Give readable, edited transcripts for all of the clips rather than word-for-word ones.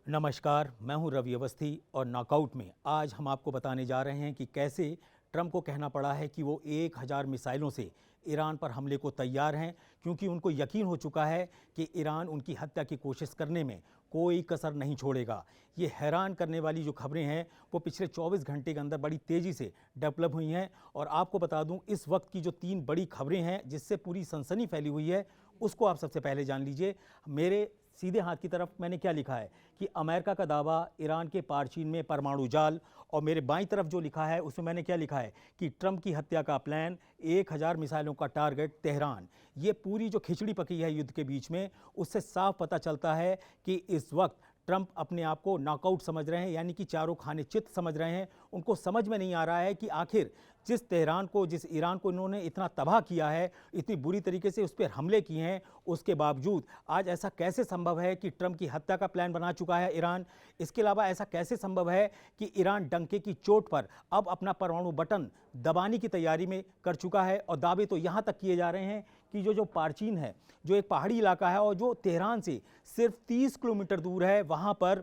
नमस्कार, मैं हूं रवि अवस्थी और नॉकआउट में आज हम आपको बताने जा रहे हैं कि कैसे ट्रंप को कहना पड़ा है कि वो 1000 मिसाइलों से ईरान पर हमले को तैयार हैं, क्योंकि उनको यकीन हो चुका है कि ईरान उनकी हत्या की कोशिश करने में कोई कसर नहीं छोड़ेगा। ये हैरान करने वाली जो खबरें हैं वो पिछले 24 घंटे के अंदर बड़ी तेज़ी से डेवलप हुई हैं। और आपको बता दूं, इस वक्त की जो 3 बड़ी खबरें हैं जिससे पूरी सनसनी फैली हुई है, उसको आप सबसे पहले जान लीजिए। मेरे सीधे हाथ की तरफ मैंने क्या लिखा है कि अमेरिका का दावा ईरान के पारचीन में परमाणु जाल, और मेरे बाईं तरफ जो लिखा है उसमें मैंने क्या लिखा है कि ट्रंप की हत्या का प्लान, 1000 मिसाइलों का टारगेट तेहरान। ये पूरी जो खिचड़ी पकी है युद्ध के बीच में, उससे साफ पता चलता है कि इस वक्त ट्रंप अपने आप को नॉकआउट समझ रहे हैं, यानी कि चारों खाने चित समझ रहे हैं। उनको समझ में नहीं आ रहा है कि आखिर जिस तेहरान को, जिस ईरान को इन्होंने इतना तबाह किया है, इतनी बुरी तरीके से उस पर हमले किए हैं, उसके बावजूद आज ऐसा कैसे संभव है कि ट्रंप की हत्या का प्लान बना चुका है ईरान। इसके अलावा ऐसा कैसे संभव है कि ईरान डंके की चोट पर अब अपना परमाणु बटन दबाने की तैयारी में कर चुका है। और दावे तो यहाँ तक किए जा रहे हैं कि जो पारचीन है, जो एक पहाड़ी इलाका है और जो तेहरान से सिर्फ 30 किलोमीटर दूर है, वहाँ पर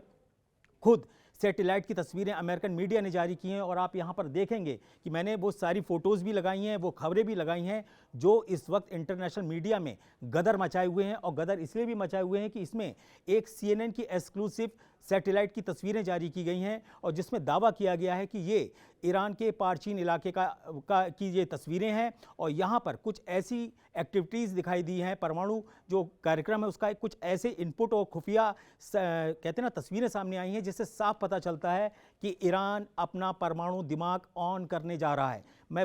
खुद सैटेलाइट की तस्वीरें अमेरिकन मीडिया ने जारी की हैं। और आप यहाँ पर देखेंगे कि मैंने वो सारी फोटोज़ भी लगाई हैं, वो खबरें भी लगाई हैं जो इस वक्त इंटरनेशनल मीडिया में गदर मचाए हुए हैं। और गदर इसलिए भी मचाए हुए हैं कि इसमें एक CNN की एक्सक्लूसिव सैटेलाइट की तस्वीरें जारी की गई हैं और जिसमें दावा किया गया है कि ये ईरान के पारचीन इलाके की ये तस्वीरें हैं। और यहाँ पर कुछ ऐसी एक्टिविटीज़ दिखाई दी हैं, परमाणु जो कार्यक्रम है उसका कुछ ऐसे इनपुट और खुफिया कहते हैं ना तस्वीरें सामने आई हैं, जिससे साफ पता चलता है कि ईरान अपना परमाणु दिमाग ऑन करने जा रहा है। मैं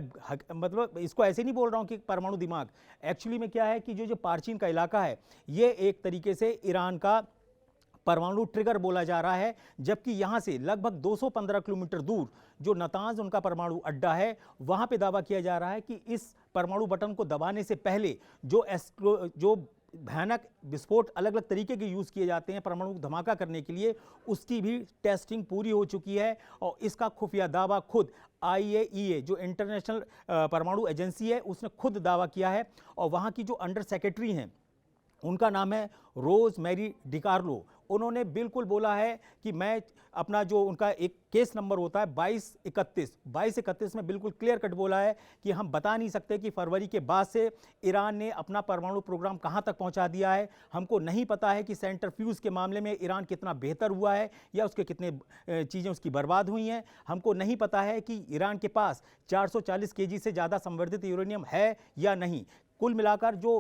मतलब इसको ऐसे नहीं बोल रहा हूँ कि परमाणु दिमाग, एक्चुअली में क्या है कि जो पारचीन का इलाका है ये एक तरीके से ईरान का परमाणु ट्रिगर बोला जा रहा है। जबकि यहाँ से लगभग 215 किलोमीटर दूर जो नतांज उनका परमाणु अड्डा है, वहाँ पे दावा किया जा रहा है कि इस परमाणु बटन को दबाने से पहले जो भयानक विस्फोट अलग अलग तरीके के यूज़ किए जाते हैं परमाणु धमाका करने के लिए, उसकी भी टेस्टिंग पूरी हो चुकी है। और इसका खुफिया दावा खुद IAEA जो इंटरनेशनल परमाणु एजेंसी है, उसने खुद दावा किया है। और वहाँ की जो अंडर सेक्रेटरी हैं, उनका नाम है रोज मैरी डिकार्लो, उन्होंने बिल्कुल बोला है कि मैं अपना जो उनका एक केस नंबर होता है 2231 में बिल्कुल क्लियर कट बोला है कि हम बता नहीं सकते कि फरवरी के बाद से ईरान ने अपना परमाणु प्रोग्राम कहां तक पहुंचा दिया है। हमको नहीं पता है कि सेंट्रीफ्यूज के मामले में ईरान कितना बेहतर हुआ है या उसके कितने चीज़ें उसकी बर्बाद हुई हैं। हमको नहीं पता है कि ईरान के पास 440 kg से ज़्यादा संवर्धित यूरेनियम है या नहीं। कुल मिलाकर जो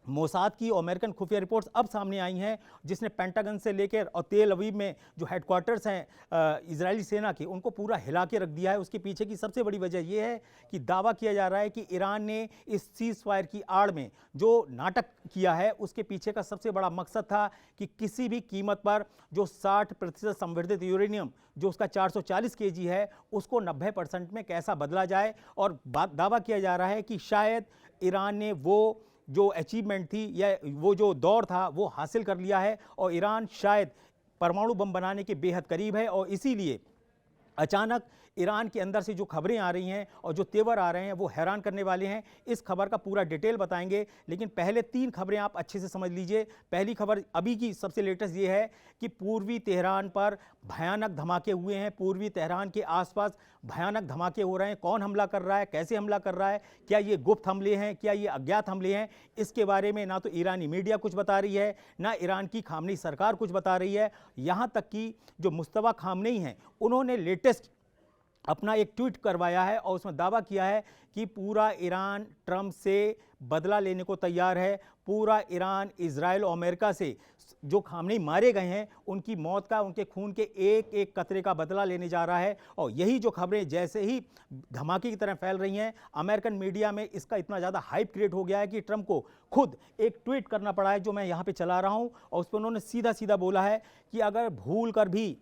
मोसाद की और अमेरिकन खुफिया रिपोर्ट्स अब सामने आई हैं, जिसने पेंटागन से लेकर और तेल अवीव में जो हेडक्वार्टर्स हैं इजरायली सेना के, उनको पूरा हिला के रख दिया है। उसके पीछे की सबसे बड़ी वजह यह है कि दावा किया जा रहा है कि ईरान ने इस सीज फायर की आड़ में जो नाटक किया है, उसके पीछे का सबसे बड़ा मकसद था कि किसी भी कीमत पर जो 60% संवर्धित यूरेनियम जो उसका 440 kg है, उसको 90% में कैसा बदला जाए। और दावा किया जा रहा है कि शायद ईरान ने वो जो अचीवमेंट थी या वो जो दौर था वो हासिल कर लिया है और ईरान शायद परमाणु बम बनाने के बेहद करीब है। और इसीलिए अचानक ईरान के अंदर से जो खबरें आ रही हैं और जो तेवर आ रहे हैं वो हैरान करने वाले हैं। इस खबर का पूरा डिटेल बताएंगे, लेकिन पहले 3 खबरें आप अच्छे से समझ लीजिए। पहली खबर अभी की सबसे लेटेस्ट ये है कि पूर्वी तेहरान पर भयानक धमाके हुए हैं, पूर्वी तेहरान के आसपास भयानक धमाके हो रहे हैं। कौन हमला कर रहा है, कैसे हमला कर रहा है, क्या ये गुप्त हमले हैं, क्या ये अज्ञात हमले हैं, इसके बारे में ना तो ईरानी मीडिया कुछ बता रही है, ना ईरान की खामनेई सरकार कुछ बता रही है। यहाँ तक कि जो मुस्तफा खामनेई हैं, उन्होंने लेटेस्ट अपना एक ट्वीट करवाया है और उसमें दावा किया है कि पूरा ईरान ट्रंप से बदला लेने को तैयार है। पूरा ईरान इजराइल और अमेरिका से जो खामनेई मारे गए हैं उनकी मौत का, उनके खून के एक एक कतरे का बदला लेने जा रहा है। और यही जो खबरें जैसे ही धमाके की तरह फैल रही हैं, अमेरिकन मीडिया में इसका इतना ज़्यादा हाइप क्रिएट हो गया है कि ट्रंप को खुद एक ट्वीट करना पड़ा है जो मैं यहाँ पे चला रहा हूँ। और उस पर उन्होंने सीधा सीधा बोला है कि अगर भूल कर भी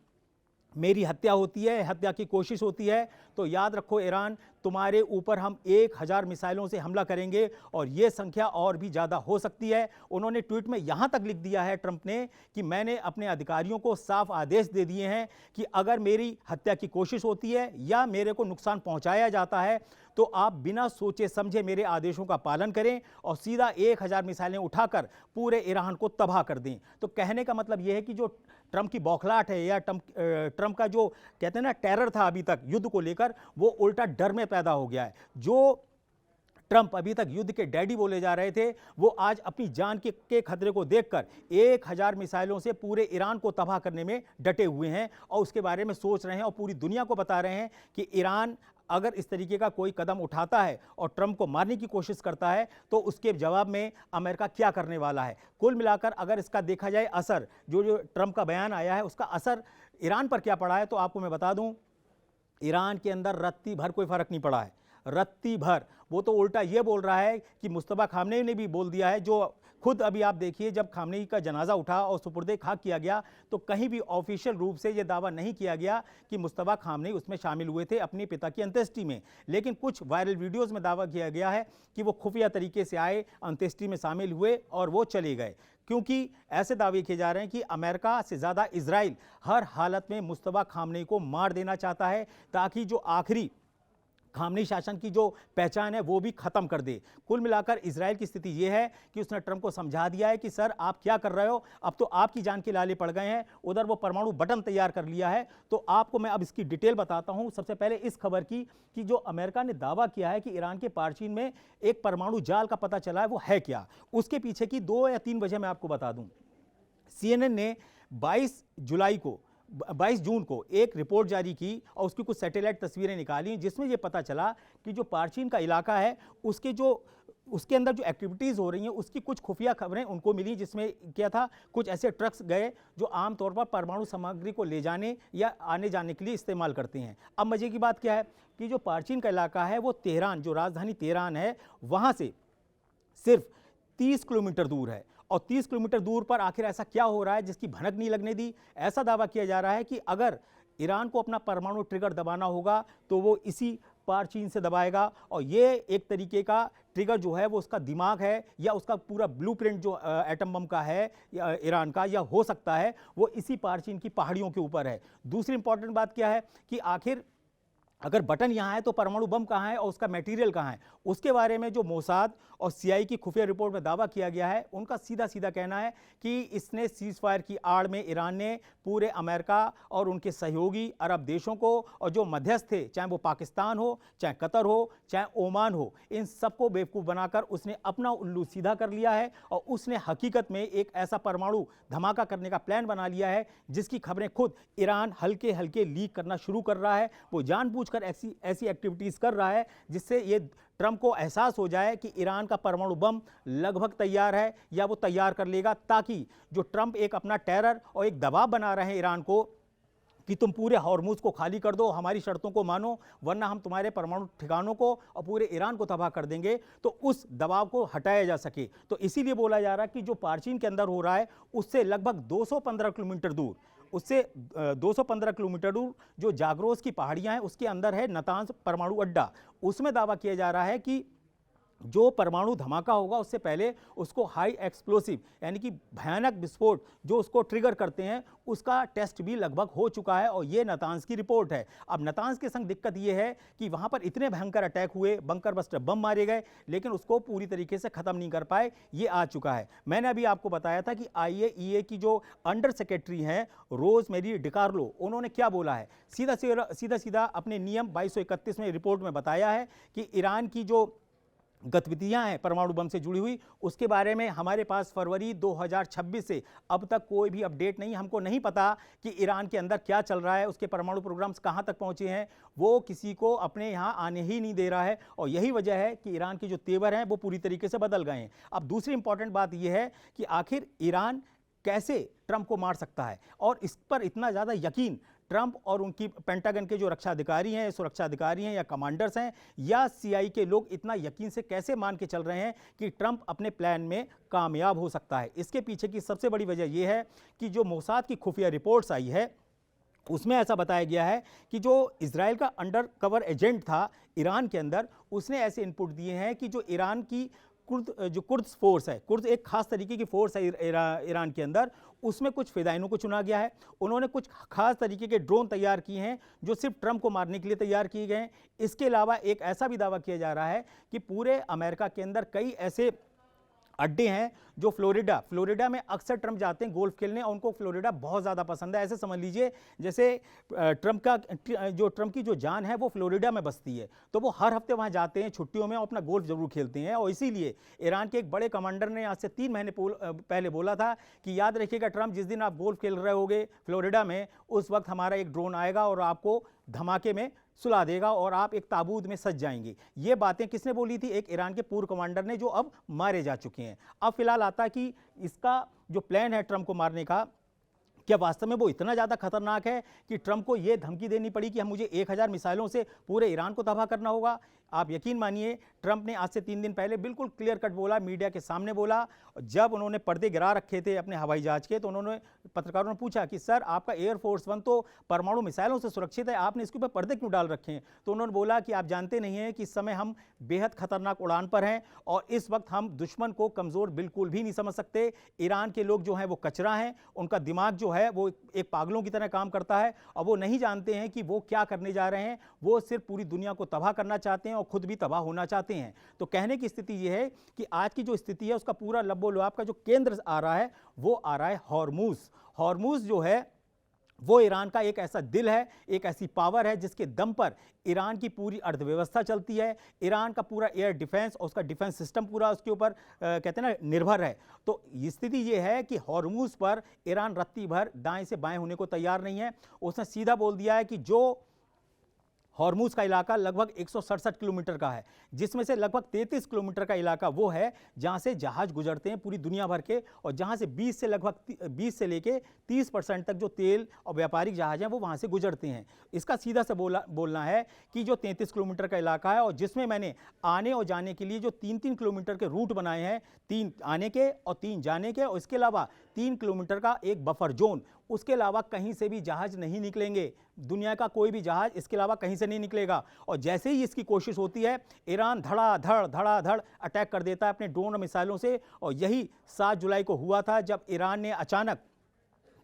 मेरी हत्या होती है, हत्या की कोशिश होती है, तो याद रखो ईरान, तुम्हारे ऊपर हम 1000 मिसाइलों से हमला करेंगे और ये संख्या और भी ज़्यादा हो सकती है। उन्होंने ट्वीट में यहाँ तक लिख दिया है ट्रंप ने कि मैंने अपने अधिकारियों को साफ आदेश दे दिए हैं कि अगर मेरी हत्या की कोशिश होती है या मेरे को नुकसान पहुँचाया जाता है तो आप बिना सोचे समझे मेरे आदेशों का पालन करें और सीधा 1000 मिसाइलें उठाकर पूरे ईरान को तबाह कर दें। तो कहने का मतलब यह है कि जो ट्रंप की बौखलाहट है या ट्रंप का जो कहते हैं ना टेरर था अभी तक युद्ध को लेकर, वो उल्टा डर में पैदा हो गया है। जो ट्रंप अभी तक युद्ध के डैडी बोले जा रहे थे, वो आज अपनी जान के खतरे को देखकर 1000 मिसाइलों से पूरे ईरान को तबाह करने में डटे हुए हैं और उसके बारे में सोच रहे हैं और पूरी दुनिया को बता रहे हैं कि ईरान अगर इस तरीके का कोई कदम उठाता है और ट्रंप को मारने की कोशिश करता है तो उसके जवाब में अमेरिका क्या करने वाला है। कुल मिलाकर अगर इसका देखा जाए असर, जो ट्रंप का बयान आया है उसका असर ईरान पर क्या पड़ा है, तो आपको मैं बता दूं, ईरान के अंदर रत्ती भर कोई फर्क नहीं पड़ा है, रत्ती भर। वो तो उल्टा ये बोल रहा है कि मुस्तफा खामनेई ने भी बोल दिया है, जो खुद अभी आप देखिए जब खामनेई का जनाजा उठा और सुपुर्दे खाक किया गया तो कहीं भी ऑफिशियल रूप से ये दावा नहीं किया गया कि मुस्तफा खामनेई उसमें शामिल हुए थे अपने पिता की अंत्येष्टि में, लेकिन कुछ वायरल वीडियोस में दावा किया गया है कि वो खुफिया तरीके से आए, अंत्येष्टि में शामिल हुए और वो चले गए, क्योंकि ऐसे दावे किए जा रहे हैं कि अमेरिका से ज़्यादा इजराइल हर हालत में मुस्तफा खामनेई को मार देना चाहता है ताकि जो आखिरी खामनेई शासन की जो पहचान है वो भी खत्म कर दे। कुल मिलाकर इजराइल की स्थिति ये है कि उसने ट्रंप को समझा दिया है कि सर आप क्या कर रहे हो, अब तो आपकी जान के लाले पड़ गए हैं। उधर वो परमाणु बटन तैयार कर लिया है। तो आपको मैं अब इसकी डिटेल बताता हूं। सबसे पहले इस खबर की कि जो अमेरिका ने दावा किया है कि ईरान के पार्चीन में एक परमाणु जाल का पता चला है, वो है क्या, उसके पीछे की 2 या 3 वजह मैं आपको बता दूं। CNN ने 22 जून को एक रिपोर्ट जारी की और उसकी कुछ सैटेलाइट तस्वीरें निकाली जिसमें यह पता चला कि जो पार्चीन का इलाका है उसके अंदर जो एक्टिविटीज़ हो रही हैं उसकी कुछ खुफिया खबरें उनको मिली, जिसमें क्या था, कुछ ऐसे ट्रक्स गए जो आमतौर पर परमाणु सामग्री को ले जाने या आने जाने के लिए इस्तेमाल करते हैं। अब मज़े की बात क्या है कि जो पार्चीन का इलाका है वो तेहरान, जो राजधानी तेहरान है, वहाँ से सिर्फ 30 किलोमीटर दूर है। और 30 किलोमीटर दूर पर आखिर ऐसा क्या हो रहा है जिसकी भनक नहीं लगने दी। ऐसा दावा किया जा रहा है कि अगर ईरान को अपना परमाणु ट्रिगर दबाना होगा तो वो इसी पार्चीन से दबाएगा, और ये एक तरीके का ट्रिगर जो है वो उसका दिमाग है या उसका पूरा ब्लूप्रिंट जो एटम बम का है ईरान का, या हो सकता है वो इसी पार्चीन की पहाड़ियों के ऊपर है। दूसरी इंपॉर्टेंट बात क्या है कि आखिर अगर बटन यहाँ है तो परमाणु बम कहाँ है और उसका मटेरियल कहाँ है, उसके बारे में जो मोसाद और CIA की खुफिया रिपोर्ट में दावा किया गया है, उनका सीधा सीधा कहना है कि इसने सीज फायर की आड़ में ईरान ने पूरे अमेरिका और उनके सहयोगी अरब देशों को और जो मध्यस्थ थे, चाहे वो पाकिस्तान हो, चाहे कतर हो, चाहे ओमान हो, इन सबको बेवकूफ़ बनाकर उसने अपना उल्लू सीधा कर लिया है और उसने हकीकत में एक ऐसा परमाणु धमाका करने का प्लान बना लिया है जिसकी खबरें खुद ईरान हल्के हल्के लीक करना शुरू कर रहा है। वो जानबूझकर ऐसी एक्टिविटीज़ कर रहा है जिससे ये ट्रंप को एहसास हो जाए कि ईरान का परमाणु बम लगभग तैयार है या वो तैयार कर लेगा, ताकि जो ट्रंप एक अपना टेरर और एक दबाव बना रहे हैं ईरान को कि तुम पूरे हॉर्मुज को खाली कर दो, हमारी शर्तों को मानो, वरना हम तुम्हारे परमाणु ठिकानों को और पूरे ईरान को तबाह कर देंगे, तो उस दबाव को हटाया जा सके। तो इसीलिए बोला जा रहा है कि जो पार्चीन के अंदर हो रहा है उससे लगभग 215 किलोमीटर दूर, उससे 215 किलोमीटर दूर जो जाग्रोस की पहाड़ियां हैं उसके अंदर है नतांज परमाणु अड्डा। उसमें दावा किया जा रहा है कि जो परमाणु धमाका होगा उससे पहले उसको हाई एक्सप्लोसिव यानी कि भयानक विस्फोट जो उसको ट्रिगर करते हैं उसका टेस्ट भी लगभग हो चुका है, और ये नतांज की रिपोर्ट है। अब नतांज के संग दिक्कत ये है कि वहाँ पर इतने भयंकर अटैक हुए, बंकर बस्टर बम मारे गए, लेकिन उसको पूरी तरीके से ख़त्म नहीं कर पाए। ये आ चुका है। मैंने अभी आपको बताया था कि IAEA की जो अंडर सेक्रेटरी हैं रोज़मेरी डिकार्लो, उन्होंने क्या बोला है, सीधा अपने नियम 2231 में रिपोर्ट में बताया है कि ईरान की जो गतिविधियां हैं परमाणु बम से जुड़ी हुई, उसके बारे में हमारे पास फरवरी 2026 से अब तक कोई भी अपडेट नहीं। हमको नहीं पता कि ईरान के अंदर क्या चल रहा है, उसके परमाणु प्रोग्राम्स कहां तक पहुंचे हैं, वो किसी को अपने यहां आने ही नहीं दे रहा है। और यही वजह है कि ईरान के जो तेवर हैं वो पूरी तरीके से बदल गए हैं। अब दूसरी इंपॉर्टेंट बात यह है कि आखिर ईरान कैसे ट्रंप को मार सकता है, और इस पर इतना ज़्यादा यकीन ट्रंप और उनकी पेंटागन के जो रक्षा अधिकारी हैं, सुरक्षा अधिकारी हैं या कमांडर्स हैं या CIA के लोग इतना यकीन से कैसे मान के चल रहे हैं कि ट्रंप अपने प्लान में कामयाब हो सकता है। इसके पीछे की सबसे बड़ी वजह यह है कि जो मोसाद की खुफिया रिपोर्ट्स आई है उसमें ऐसा बताया गया है कि जो इजराइल का अंडर कवर एजेंट था ईरान के अंदर, उसने ऐसे इनपुट दिए हैं कि जो ईरान की कुर्द फोर्स है, कुर्द एक खास तरीके की फोर्स है ईरान के अंदर, उसमें कुछ फिदाइनों को चुना गया है। उन्होंने कुछ खास तरीके के ड्रोन तैयार किए हैं जो सिर्फ ट्रंप को मारने के लिए तैयार किए गए हैं। इसके अलावा एक ऐसा भी दावा किया जा रहा है कि पूरे अमेरिका के अंदर कई ऐसे अड्डे हैं जो फ्लोरिडा में अक्सर ट्रंप जाते हैं गोल्फ खेलने और उनको फ्लोरिडा बहुत ज़्यादा पसंद है। ऐसे समझ लीजिए जैसे ट्रंप की जो जान है वो फ्लोरिडा में बसती है, तो वो हर हफ्ते वहाँ जाते हैं छुट्टियों में और अपना गोल्फ जरूर खेलते हैं। और इसीलिए ईरान के एक बड़े कमांडर ने आज से 3 महीने पहले बोला था कि याद रखिएगा ट्रंप, जिस दिन आप गोल्फ खेल रहे होगे फ्लोरिडा में, उस वक्त हमारा एक ड्रोन आएगा और आपको धमाके में सुला देगा और आप एक ताबूत में सज जाएंगे। ये बातें किसने बोली थी? एक ईरान के पूर्व कमांडर ने, जो अब मारे जा चुके हैं। अब फिलहाल आता है कि इसका जो प्लान है ट्रंप को मारने का, क्या वास्तव में वो इतना ज़्यादा खतरनाक है कि ट्रंप को ये धमकी देनी पड़ी कि हम मुझे 1000 मिसाइलों से पूरे ईरान को तबाह करना होगा? आप यकीन मानिए ट्रंप ने आज से 3 दिन पहले बिल्कुल क्लियर कट बोला, मीडिया के सामने बोला। जब उन्होंने पर्दे गिरा रखे थे अपने हवाई जहाज के, तो उन्होंने पत्रकारों ने पूछा कि सर आपका एयरफोर्स 1 तो परमाणु मिसाइलों से सुरक्षित है, आपने इसके ऊपर पर्दे क्यों डाल रखे हैं? तो उन्होंने बोला कि आप जानते नहीं हैं कि इस समय हम बेहद खतरनाक उड़ान पर हैं और इस वक्त हम दुश्मन को कमज़ोर बिल्कुल भी नहीं समझ सकते। ईरान के लोग जो हैं वो कचरा हैं, उनका दिमाग जो है वो एक पागलों की तरह काम करता है और वो नहीं जानते हैं कि वो क्या करने जा रहे हैं। वो सिर्फ पूरी दुनिया को तबाह करना चाहते हैं और खुद भी तबाह होना चाहते हैं। तो कहने की स्थिति ये है कि आज की जो स्थिति है उसका पूरा लब्बो लुआब का जो केंद्र आ रहा है वो आ रहा है हॉर्मुज़। हॉर्मुज़ जो है वो ईरान का एक ऐसा दिल है, एक ऐसी पावर है जिसके दम पर ईरान की पूरी अर्थव्यवस्था चलती है। ईरान का पूरा एयर डिफेंस और उसका डिफेंस सिस्टम पूरा उसके ऊपर कहते हैं ना निर्भर है। तो स्थिति ये है कि हॉर्मुज़ पर ईरान रत्ती भर दाएं से बाएं होने को तैयार नहीं है। उसने सीधा बोल दिया है कि जो हॉर्मुज़ का इलाका लगभग 167 किलोमीटर का है, जिसमें से लगभग 33 किलोमीटर का इलाका वो है जहां से जहाज गुजरते हैं पूरी दुनिया भर के, और जहां से 20 से लेके 30% तक जो तेल और व्यापारिक जहाज हैं वो वहां से गुजरते हैं। इसका सीधा से बोलना है कि जो 33 किलोमीटर का इलाका है और जिसमें मैंने आने और जाने के लिए जो 3-3 किलोमीटर के रूट बनाए हैं, 3 आने के और 3 जाने के, और इसके अलावा 3 किलोमीटर का एक बफर जोन, उसके अलावा कहीं से भी जहाज नहीं निकलेंगे। दुनिया का कोई भी जहाज इसके अलावा कहीं से नहीं निकलेगा। और जैसे ही इसकी कोशिश होती है, ईरान धड़ाधड़ अटैक कर देता है अपने ड्रोन और मिसाइलों से। और यही 7 जुलाई को हुआ था, जब ईरान ने अचानक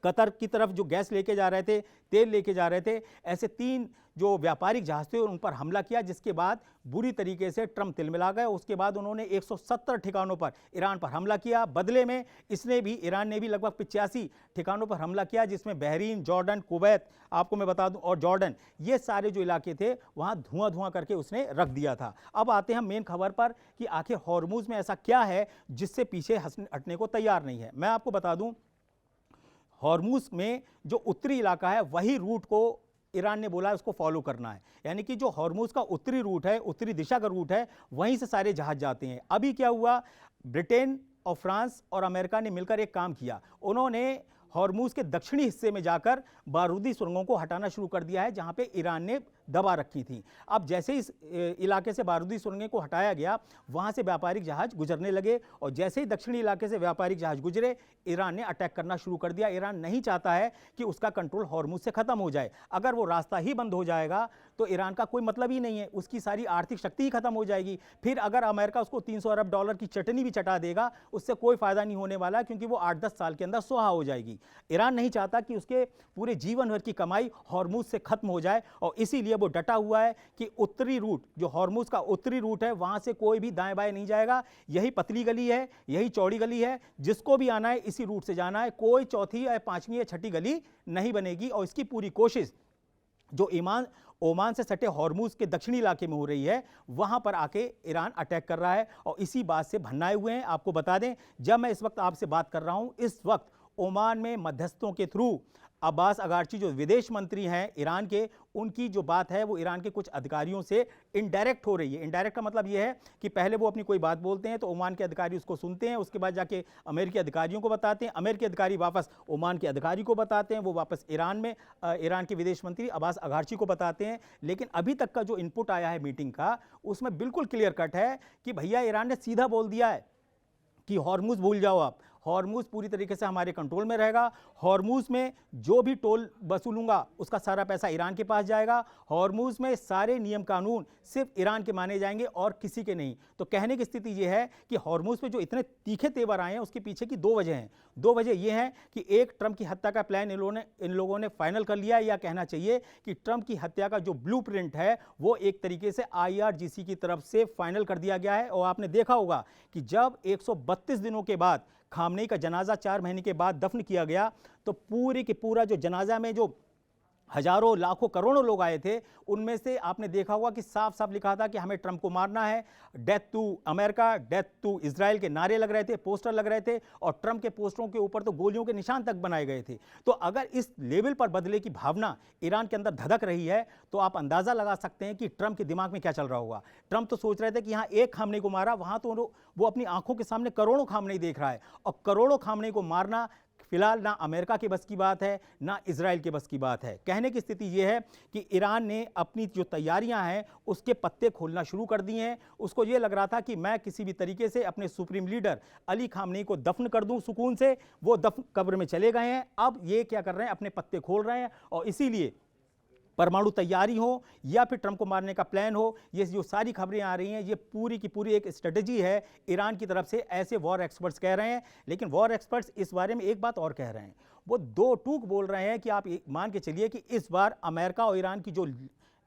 कतर की तरफ जो गैस लेके जा रहे थे, तेल लेके जा रहे थे, ऐसे 3 जो व्यापारिक जहाज थे उन पर हमला किया, जिसके बाद बुरी तरीके से ट्रंप तिलमिला गए। उसके बाद उन्होंने 170 ठिकानों पर ईरान पर हमला किया। बदले में ईरान ने भी लगभग 85 ठिकानों पर हमला किया, जिसमें बहरीन, जॉर्डन, कुवैत, आपको मैं बता दूं, और जॉर्डन, ये सारे जो इलाके थे वहां धुआं करके उसने रख दिया था। अब आते हैं हम मेन खबर पर कि आखिर हॉर्मुज़ में ऐसा क्या है जिससे पीछे हटने को तैयार नहीं है। मैं आपको बता दूं, हॉर्मुज़ में जो उत्तरी इलाका है वही रूट को ईरान ने बोला है उसको फॉलो करना है। यानी कि जो हॉर्मुज़ का उत्तरी रूट है, उत्तरी दिशा का रूट है, वहीं से सारे जहाज जाते हैं। अभी क्या हुआ, ब्रिटेन और फ्रांस और अमेरिका ने मिलकर एक काम किया। उन्होंने हॉर्मुज़ के दक्षिणी हिस्से में जाकर बारूदी सुरंगों को हटाना शुरू कर दिया है, जहां पे ईरान ने दबा रखी थी। अब जैसे ही इस इलाके से बारूदी सुरंगें को हटाया गया, वहां से व्यापारिक जहाज गुजरने लगे, और जैसे ही दक्षिणी इलाके से व्यापारिक जहाज गुजरे, ईरान ने अटैक करना शुरू कर दिया। ईरान नहीं चाहता है कि उसका कंट्रोल हॉर्मुज़ से खत्म हो जाए। अगर वो रास्ता ही बंद हो जाएगा तो ईरान का कोई मतलब ही नहीं है, उसकी सारी आर्थिक शक्ति ही खत्म हो जाएगी। फिर अगर अमेरिका उसको 300 अरब डॉलर की चटनी भी चटा देगा, उससे कोई फायदा नहीं होने वाला, क्योंकि वो 8-10 साल के अंदर सुहा हो जाएगी। ईरान नहीं चाहता कि उसके पूरे जीवन भर की कमाई हॉर्मुज़ से खत्म हो जाए, और इसीलिए वो डटा हुआ है कि उत्तरी रूट, जो हॉर्मुज़ का उत्तरी रूट है, वहां से कोई भी दाएं बाएं नहीं जाएगा। यही पतली गली है, यही चौड़ी गली है, जिसको भी आना है इसी रूट से जाना है। कोई चौथी या 5वीं या 6ठी गली नहीं बनेगी। और इसकी पूरी कोशिश जो ओमान से सटे हॉर्मुज़ के दक्षिणी इलाके में हो रही है, वहां पर आके ईरान अटैक कर रहा है, और इसी बात से भन्नाए हुए हैं। आपको बता दें, जब मैं इस वक्त आपसे बात कर रहा हूं, इस वक्त ओमान में मध्यस्थों के थ्रू अब्बास अगारची जो विदेश मंत्री हैं ईरान के, उनकी जो बात है वो ईरान के कुछ अधिकारियों से इनडायरेक्ट हो रही है। इनडायरेक्ट का मतलब ये है कि पहले वो अपनी कोई बात बोलते हैं तो ओमान के अधिकारी उसको सुनते हैं, उसके बाद जाके अमेरिकी अधिकारियों को बताते हैं, अमेरिकी अधिकारी वापस ओमान के अधिकारी को बताते हैं, वो वापस ईरान के विदेश मंत्री अब्बास अगारची को बताते हैं। लेकिन अभी तक का जो इनपुट आया है मीटिंग का, उसमें बिल्कुल क्लियर कट है कि भैया ईरान ने सीधा बोल दिया है कि हॉर्मुज़ भूल जाओ, आप हॉर्मुज पूरी तरीके से हमारे कंट्रोल में रहेगा। हॉर्मुज में जो भी टोल वसूलूंगा उसका सारा पैसा ईरान के पास जाएगा। हॉर्मुज में सारे नियम कानून सिर्फ ईरान के माने जाएंगे और किसी के नहीं। तो कहने की स्थिति यह है कि हॉर्मुज पे जो इतने तीखे तेवर आए हैं उसके पीछे की दो वजह हैं। दो वजह यह है कि एक, ट्रंप की हत्या का प्लान इन लोगों ने फाइनल कर लिया, या कहना चाहिए कि ट्रंप की हत्या का जो ब्लूप्रिंट है वो एक तरीके से IRGC की तरफ से फाइनल कर दिया गया है। और आपने देखा होगा कि जब 132 दिनों के बाद खामनेई का जनाजा 4 महीने के बाद दफन किया गया, तो पूरे के पूरा जो जनाजा में जो हजारों लाखों करोड़ों लोग आए थे, उनमें से आपने देखा होगा कि साफ साफ लिखा था कि हमें ट्रंप को मारना है, death to America, death to Israel के नारे लग रहे थे, पोस्टर लग रहे थे, और ट्रंप के पोस्टरों के ऊपर तो गोलियों के निशान तक बनाए गए थे। तो अगर इस लेवल पर बदले की भावना ईरान के अंदर धधक रही है, तो आप अंदाजा लगा सकते हैं कि ट्रंप के दिमाग में क्या चल रहा होगा। ट्रंप तो सोच रहे थे कि यहाँ एक खामनेई को मारा, वहां तो वो अपनी आंखों के सामने करोड़ों खामनेई देख रहा है, और करोड़ों खामनेई को मारना फिलहाल ना अमेरिका के बस की बात है, ना इजराइल के बस की बात है। कहने की स्थिति यह है कि ईरान ने अपनी जो तैयारियां हैं उसके पत्ते खोलना शुरू कर दिए हैं। उसको यह लग रहा था कि मैं किसी भी तरीके से अपने सुप्रीम लीडर अली खामनेई को दफन कर दूं सुकून से। वो दफन कब्र में चले गए हैं, अब ये क्या कर रहे हैं, अपने पत्ते खोल रहे हैं। और इसीलिए परमाणु तैयारी हो या फिर ट्रंप को मारने का प्लान हो, ये जो सारी खबरें आ रही हैं ये पूरी की पूरी एक स्ट्रेटजी है ईरान की तरफ से, ऐसे वॉर एक्सपर्ट्स कह रहे हैं। लेकिन वॉर एक्सपर्ट्स इस बारे में एक बात और कह रहे हैं, वो दो टूक बोल रहे हैं कि आप मान के चलिए कि इस बार अमेरिका और ईरान की जो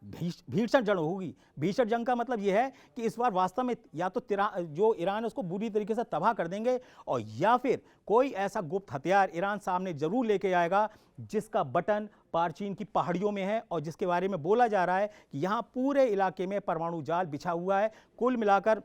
भीषण जंग होगी, भीषण जंग का मतलब यह है कि इस बार वास्तव में या तो जो ईरान है उसको बुरी तरीके से तबाह कर देंगे, और या फिर कोई ऐसा गुप्त हथियार ईरान सामने जरूर लेके आएगा जिसका बटन पारचीन की पहाड़ियों में है, और जिसके बारे में बोला जा रहा है कि यहाँ पूरे इलाके में परमाणु जाल बिछा हुआ है। कुल मिलाकर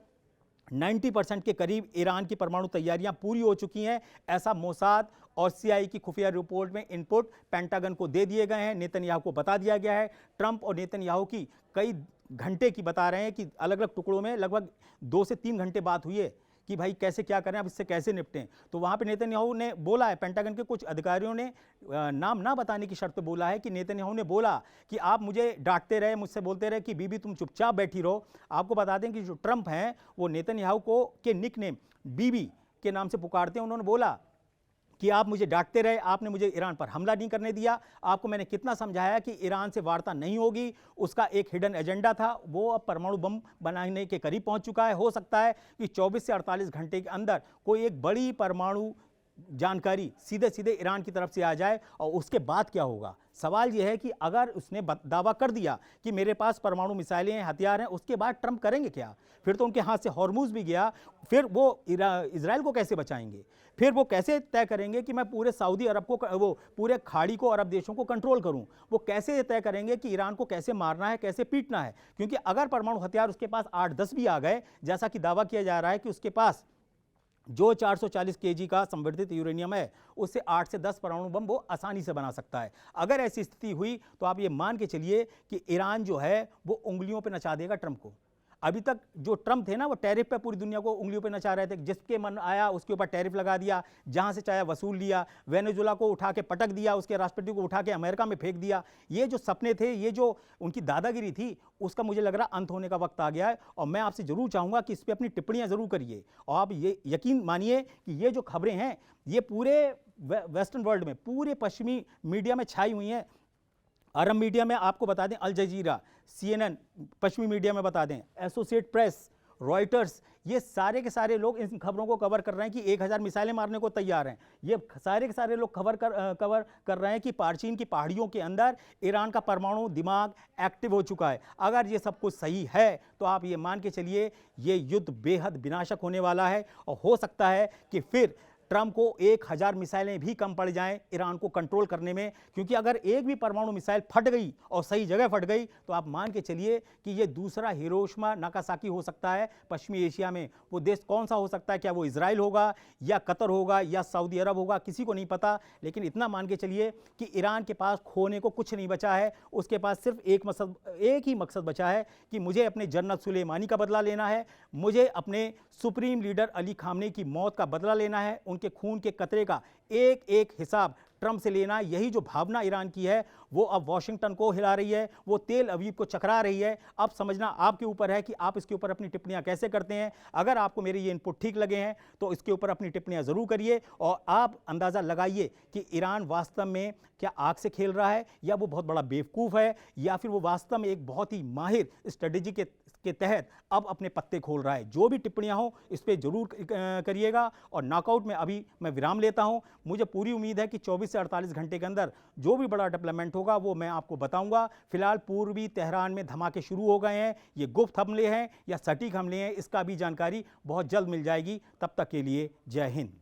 90% के करीब ईरान की परमाणु तैयारियां पूरी हो चुकी हैं। ऐसा मोसाद और CIA की खुफिया रिपोर्ट में इनपुट पेंटागन को दे दिए गए हैं, नेतन्याहू को बता दिया गया है। ट्रंप और नेतन्याहू की कई घंटे की बता रहे हैं कि अलग अलग टुकड़ों में लगभग 2 से 3 घंटे बात हुई है कि भाई कैसे क्या करें, अब इससे कैसे निपटें। तो वहाँ पे नेतन्याहू ने बोला है, पेंटागन के कुछ अधिकारियों ने नाम ना बताने की शर्त पे बोला है कि नेतन्याहू ने बोला कि आप मुझे डांटते रहे, मुझसे बोलते रहे कि बीबी तुम चुपचाप बैठी रहो। आपको बता दें कि जो ट्रंप हैं वो नेतन्याहू को के निकनेम बीबी के नाम से पुकारते हैं। उन्होंने बोला कि आप मुझे डांटते रहे, आपने मुझे ईरान पर हमला नहीं करने दिया। आपको मैंने कितना समझाया कि ईरान से वार्ता नहीं होगी, उसका एक हिडन एजेंडा था, वो अब परमाणु बम बनाने के करीब पहुंच चुका है। हो सकता है कि 24 से 48 घंटे के अंदर कोई एक बड़ी परमाणु जानकारी सीधे सीधे ईरान की तरफ से आ जाए, और उसके बाद क्या होगा। सवाल यह है कि अगर उसने दावा कर दिया कि मेरे पास परमाणु मिसाइलें हैं, हथियार हैं, उसके बाद ट्रंप करेंगे क्या? फिर तो उनके हाथ से हॉर्मुज भी गया, फिर वो इजराइल को कैसे बचाएंगे? फिर वो कैसे तय करेंगे कि मैं पूरे सऊदी अरब को, वो पूरे खाड़ी को, अरब देशों को कंट्रोल करूं? वो कैसे तय करेंगे कि ईरान को कैसे मारना है, कैसे पीटना है? क्योंकि अगर परमाणु हथियार उसके पास 8-10 भी आ गए, जैसा कि दावा किया जा रहा है कि उसके पास जो 440 kg का संवर्धित यूरेनियम है, उससे 8 से 10 परमाणु बम वो आसानी से बना सकता है। अगर ऐसी स्थिति हुई तो आप ये मान के चलिए कि ईरान जो है वो उंगलियों पे नचा देगा ट्रंप को। अभी तक जो ट्रंप थे ना, वो टैरिफ पे पूरी दुनिया को उंगलियों पे नचा रहे थे, जिसके मन आया उसके ऊपर टैरिफ लगा दिया, जहां से चाहे वसूल लिया। वेनेजुएला को उठा के पटक दिया, उसके राष्ट्रपति को उठा के अमेरिका में फेंक दिया। ये जो सपने थे, ये जो उनकी दादागिरी थी, उसका मुझे लग रहा अंत होने का वक्त आ गया है। और मैं आपसे जरूर चाहूंगा कि इस पर अपनी टिप्पणियां जरूर करिए, और आप ये यकीन मानिए कि ये जो खबरें हैं ये पूरे वेस्टर्न वर्ल्ड में, पूरे पश्चिमी मीडिया में छाई हुई हैं। अरब मीडिया में आपको बता दें, अल जजीरा, CNN पश्चिमी मीडिया में बता दें, एसोसिएट प्रेस, रॉयटर्स, ये सारे के सारे लोग इन खबरों को कवर कर रहे हैं कि 1000 मिसाइलें मारने को तैयार हैं। ये सारे के सारे लोग कवर कर रहे हैं कि पारचीन की पहाड़ियों के अंदर ईरान का परमाणु दिमाग एक्टिव हो चुका है। अगर ये सब कुछ सही है तो आप ये मान के चलिए ये युद्ध बेहद विनाशक होने वाला है, और हो सकता है कि फिर ट्रंप को 1000 मिसाइलें भी कम पड़ जाएं ईरान को कंट्रोल करने में। क्योंकि अगर एक भी परमाणु मिसाइल फट गई और सही जगह फट गई तो आप मान के चलिए कि ये दूसरा हिरोशिमा नागासाकी हो सकता है पश्चिमी एशिया में। वो देश कौन सा हो सकता है, क्या वो इजराइल होगा या कतर होगा या सऊदी अरब होगा, किसी को नहीं पता। लेकिन इतना मान के चलिए कि ईरान के पास खोने को कुछ नहीं बचा है। उसके पास सिर्फ एक ही मकसद बचा है कि मुझे अपने जनरल सुलेमानी का बदला लेना है, मुझे अपने सुप्रीम लीडर अली खामनेई की मौत का बदला लेना है। उनके खून के कतरे का एक एक हिसाब ट्रंप से लेना, यही जो भावना ईरान की है वो अब वॉशिंगटन को हिला रही है, वो तेल अवीव को चकरा रही है। अब समझना आपके ऊपर है कि आप इसके ऊपर अपनी टिप्पणियां कैसे करते हैं। अगर आपको मेरे ये इनपुट ठीक लगे हैं तो इसके ऊपर अपनी टिप्पणियां जरूर करिए और आप अंदाजा लगाइए कि ईरान वास्तव में क्या आग से खेल रहा है, या वो बहुत बड़ा बेवकूफ़ है, या फिर वो वास्तव में एक बहुत ही माहिर स्ट्रेटेजी के तहत अब अपने पत्ते खोल रहा है। जो भी टिप्पणियां हो इस पर जरूर करिएगा। और नॉकआउट में अभी मैं विराम लेता हूं। मुझे पूरी उम्मीद है कि 24 से 48 घंटे के अंदर जो भी बड़ा डेवलपमेंट होगा वो मैं आपको बताऊंगा। फिलहाल पूर्वी तेहरान में धमाके शुरू हो गए हैं। ये गुप्त हमले हैं या सटीक हमले हैं, इसका भी जानकारी बहुत जल्द मिल जाएगी। तब तक के लिए जय हिंद।